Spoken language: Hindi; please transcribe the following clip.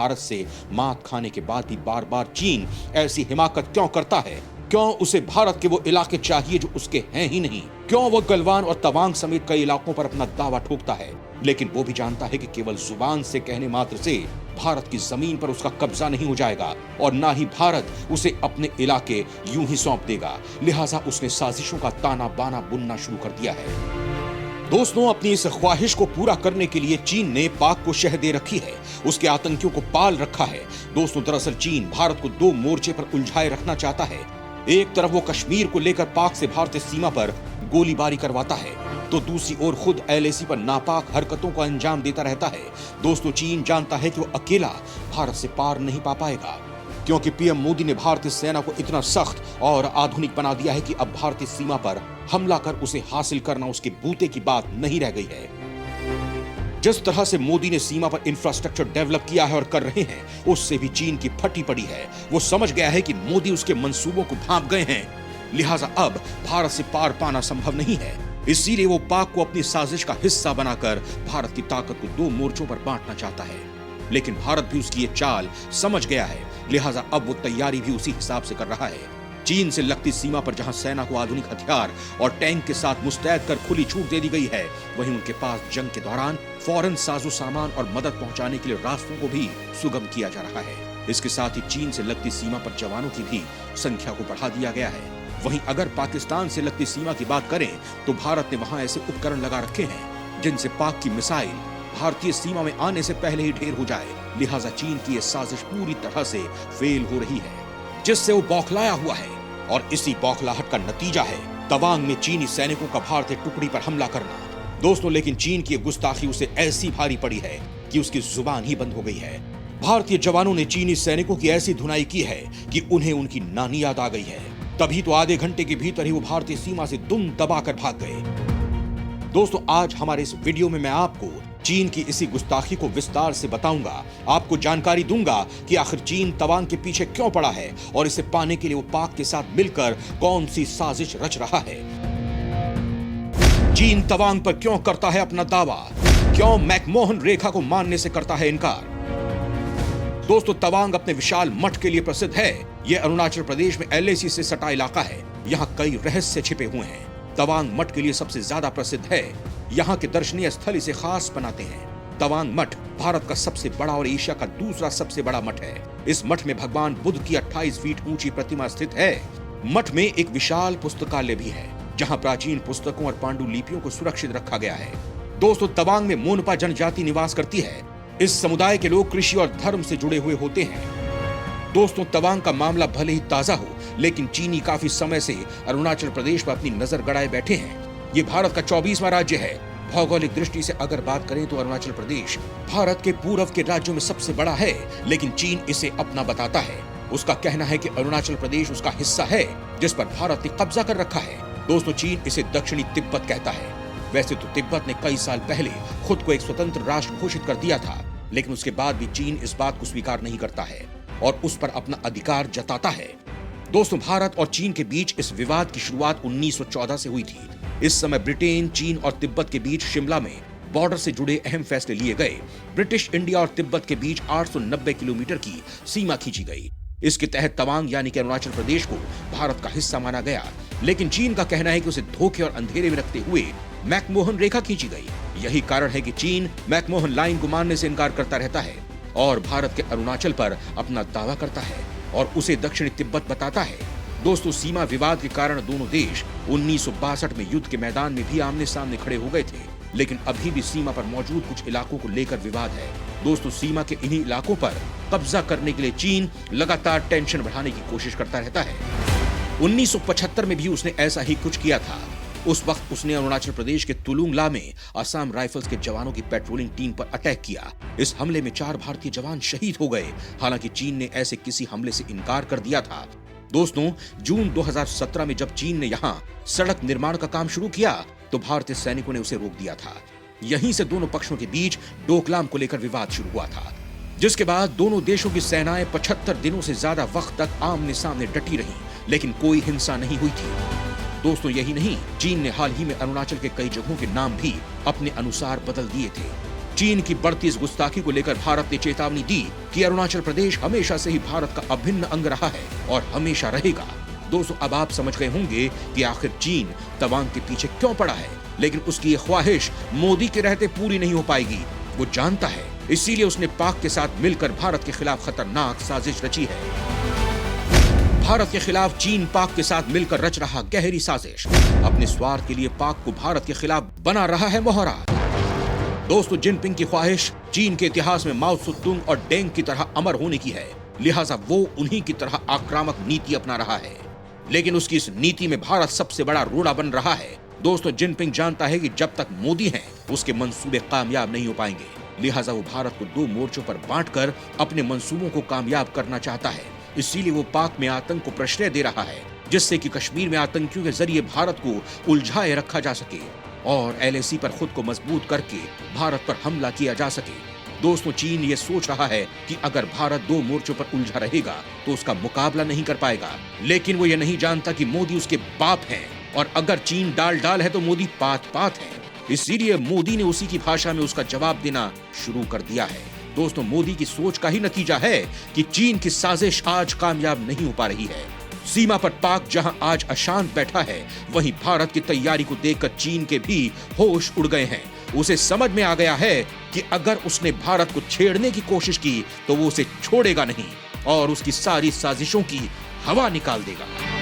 भारत से मात खाने के बाद भी बार बार चीन ऐसी हिमाकत क्यों करता है? क्यों उसे भारत के वो इलाके चाहिए जो उसके हैं ही नहीं? क्यों वो गलवान और तवांग समेत कई इलाकों पर अपना दावा ठोकता है, लेकिन वो भी जानता है कि केवल जुबान से कहने मात्र से भारत की जमीन पर उसका कब्जा नहीं हो जाएगा और ना ही भारत उसे अपने इलाके यूं ही सौंप देगा। लिहाजा उसने साजिशों का ताना बाना बुनना शुरू कर दिया है। दोस्तों, अपनी इस ख्वाहिश को पूरा करने के लिए चीन ने पाक को शह दे रखी है, उसके आतंकियों को पाल रखा है। दोस्तों, दरअसल चीन भारत को दो मोर्चे पर उलझाए रखना चाहता है। एक तरफ वो कश्मीर को लेकर पाक से भारतीय सीमा पर गोलीबारी करवाता है, तो दूसरी ओर खुद LAC पर नापाक हरकतों को अंजाम देता रहता है। दोस्तों, चीन जानता है कि वो अकेला भारत से पार नहीं पा पाएगा, क्योंकि PM मोदी ने भारतीय सेना को इतना सख्त और आधुनिक बना दिया है कि अब भारतीय सीमा पर हमला कर उसे हासिल करना उसके बूते की बात नहीं रह गई है। जिस तरह से मोदी ने सीमा पर इंफ्रास्ट्रक्चर डेवलप किया है और कर रहे हैं, उससे भी चीन की फटी पड़ी है। वो समझ गया है कि मोदी उसके मंसूबों को भांप गए हैं, लिहाजा अब भारत से पार पाना संभव नहीं है। इसीलिए वो पाक को अपनी साजिश का हिस्सा बनाकर भारत की ताकत को दो मोर्चों पर बांटना चाहता है। लेकिन भारत भी उसकी ये चाल समझ गया है, लिहाजा अब वो तैयारी भी उसी हिसाब से कर रहा है। चीन से लगती सीमा पर जहां सेना को आधुनिक हथियार और टैंक के साथ मुस्तैद कर खुली छूट दे दी गई है, वहीं उनके पास जंग के दौरान फौरन साजो सामान और मदद पहुंचाने के लिए रास्तों को भी सुगम किया जा रहा है। इसके साथ ही चीन से लगती सीमा पर जवानों की भी संख्या को बढ़ा दिया गया है। वहीं अगर पाकिस्तान से लगती सीमा की बात करें तो भारत ने वहां ऐसे उपकरण लगा रखे हैं जिनसे पाक की मिसाइल भारतीय सीमा में आने से पहले ही ढेर हो जाए। लिहाजा चीन की यह साजिश पूरी तरह से फेल हो रही है, जिससे वो बौखलाया हुआ है, और इसी बौखलाहट का नतीजा है तवांग में चीनी सैनिकों का भारतीय टुकड़ी पर हमला करना। दोस्तों, लेकिन चीन की गुस्ताखी उसे ऐसी भारी पड़ी है कि उसकी जुबान ही बंद हो गई है। भारतीय जवानों ने चीनी सैनिकों की ऐसी धुनाई की है कि उन्हें उनकी नानी याद आ गई है। तभी तो आधे घंटे के भीतर ही वो भारतीय सीमा से दुम दबाकर भाग गए। दोस्तों, आज हमारे इस वीडियो में मैं आपको चीन की इसी गुस्ताखी को विस्तार से बताऊंगा। आपको जानकारी दूंगा कि आखिर चीन तवांग के पीछे क्यों पड़ा है और इसे पाने के लिए वो पाक के साथ मिलकर कौन सी साजिश रच रहा है। चीन तवांग पर क्यों करता है अपना दावा? क्यों मैकमोहन रेखा को मानने से करता है इनकार? दोस्तों, तवांग अपने विशाल मठ के लिए प्रसिद्ध है। यह अरुणाचल प्रदेश में LAC से सटा इलाका है। यहाँ कई रहस्य छिपे हुए हैं। तवांग मठ के लिए सबसे ज्यादा प्रसिद्ध है। यहाँ के दर्शनीय स्थल इसे खास बनाते हैं। तवांग मठ भारत का सबसे बड़ा और एशिया का दूसरा सबसे बड़ा मठ है। इस मठ में भगवान बुद्ध की 28 फीट ऊंची प्रतिमा स्थित है। मठ में एक विशाल पुस्तकालय भी है, जहाँ प्राचीन पुस्तकों और पांडुलिपियों को सुरक्षित रखा गया है। दोस्तों, तवांग में मोनपा जनजाति निवास करती है। इस समुदाय के लोग कृषि और धर्म से जुड़े हुए होते हैं। दोस्तों, तवांग का मामला भले ही ताजा हो, लेकिन चीनी काफी समय से अरुणाचल प्रदेश पर अपनी नजर गड़ाए बैठे हैं। ये भारत का 24वां राज्य है। भौगोलिक दृष्टि से अगर बात करें तो अरुणाचल प्रदेश भारत के पूर्व के राज्यों में सबसे बड़ा है, लेकिन चीन इसे अपना बताता है। उसका कहना है कि अरुणाचल प्रदेश उसका हिस्सा है जिस पर भारत ने कब्जा कर रखा है। दोस्तों, चीन इसे दक्षिणी तिब्बत कहता है। वैसे तो तिब्बत ने कई साल पहले खुद को एक स्वतंत्र राष्ट्र घोषित कर दिया था, लेकिन उसके बाद भी चीन इस बात को स्वीकार नहीं करता है और उस पर अपना अधिकार जताता है। दोस्तों, भारत और चीन के बीच इस विवाद की शुरुआत 1914 से हुई थी। इस समय ब्रिटेन, चीन और तिब्बत के बीच शिमला में बॉर्डर से जुड़े अहम फैसले लिए गए। ब्रिटिश इंडिया और तिब्बत के बीच 890 किलोमीटर की सीमा खींची गई। इसके तहत तवांग यानी कि अरुणाचल प्रदेश को भारत का हिस्सा माना गया, लेकिन चीन का कहना है कि उसे धोखे और अंधेरे में रखते हुए मैकमोहन रेखा खींची गई। यही कारण है कि चीन मैकमोहन लाइन को मानने से इनकार करता रहता है और भारत के अरुणाचल पर अपना दावा करता है और उसे दक्षिणी तिब्बत बताता है। दोस्तों, सीमा विवाद के कारण दोनों देश 1962 में युद्ध के मैदान में भी आमने सामने खड़े हो गए थे, लेकिन अभी भी सीमा पर मौजूद कुछ इलाकों को लेकर विवाद है। दोस्तों, सीमा के इन्हीं इलाकों पर कब्जा करने के लिए चीन लगातार टेंशन बढ़ाने की कोशिश करता रहता है। 1975 में भी उसने ऐसा ही कुछ किया था। उस वक्त उसने अरुणाचल प्रदेश के तुलुंगला में असम राइफल्स के जवानों की पेट्रोलिंग टीम पर अटैक किया। इस हमले में 4 भारतीय जवान शहीद हो गए। हालांकि चीन ने ऐसे किसी हमले से इनकार कर दिया था। दोस्तों, जून 2017 में जब चीन ने यहाँ सड़क निर्माण का काम शुरू किया तो भारतीय सैनिकों ने उसे रोक दिया था। यहीं से दोनों पक्षों के बीच डोकलाम को लेकर विवाद शुरू हुआ था, जिसके बाद दोनों देशों की सेनाएं 75 दिनों से ज्यादा वक्त तक आमने सामने डटी रहीं, लेकिन कोई हिंसा नहीं हुई थी। दोस्तों, यही नहीं, चीन ने हाल ही में अरुणाचल के कई जगहों के नाम भी अपने अनुसार बदल दिए थे। चीन की बढ़ती इस गुस्ताखी को लेकर भारत ने चेतावनी दी कि अरुणाचल प्रदेश हमेशा से ही भारत का अभिन्न अंग रहा है और हमेशा रहेगा। दोस्तों, अब आप समझ गए होंगे कि आखिर चीन तवांग के पीछे क्यों पड़ा है, लेकिन उसकी ये ख्वाहिश मोदी के रहते पूरी नहीं हो पाएगी। वो जानता है, इसीलिए उसने पाक के साथ मिलकर भारत के खिलाफ खतरनाक साजिश रची है। भारत के खिलाफ चीन पाक के साथ मिलकर रच रहा गहरी साजिश, अपने स्वार्थ के लिए पाक को भारत के खिलाफ बना रहा है मोहरा। दोस्तों, जिनपिंग की ख्वाहिश चीन के इतिहास में माओ त्से-तुंग और डेंग की तरह अमर होने की है, लिहाजा वो उन्हीं की तरह आक्रामक नीति अपना रहा है। लेकिन उसकी इस नीति में भारत सबसे बड़ा रोड़ा बन रहा है। दोस्तों, जिनपिंग जानता है कि जब तक मोदी हैं, उसके मंसूबे कामयाब नहीं हो पाएंगे। लिहाजा वो भारत को 2 मोर्चों पर बांटकर अपने मंसूबों को कामयाब करना चाहता है। इसीलिए वो पाक में आतंक को प्रश्रय दे रहा है, जिससे कि कश्मीर में आतंकियों के जरिए भारत को उलझाए रखा जा सके और LAC पर खुद को मजबूत करके भारत पर हमला किया जा सके। दोस्तों, चीन ये सोच रहा है कि अगर भारत 2 मोर्चों पर उलझा रहेगा तो उसका मुकाबला नहीं कर पाएगा, लेकिन वो ये नहीं जानता कि मोदी उसके बाप हैं और अगर चीन डाल है तो मोदी पात है। इसीलिए मोदी ने उसी की भाषा में उसका जवाब देना शुरू कर दिया है। दोस्तों, मोदी की सोच का ही नतीजा है कि चीन की साजिश आज कामयाब नहीं हो पा रही है। सीमा पर पाक जहां आज अशांत बैठा है, वहीं भारत की तैयारी को देखकर चीन के भी होश उड़ गए हैं। उसे समझ में आ गया है कि अगर उसने भारत को छेड़ने की कोशिश की तो वो उसे छोड़ेगा नहीं और उसकी सारी साजिशों की हवा निकाल देगा।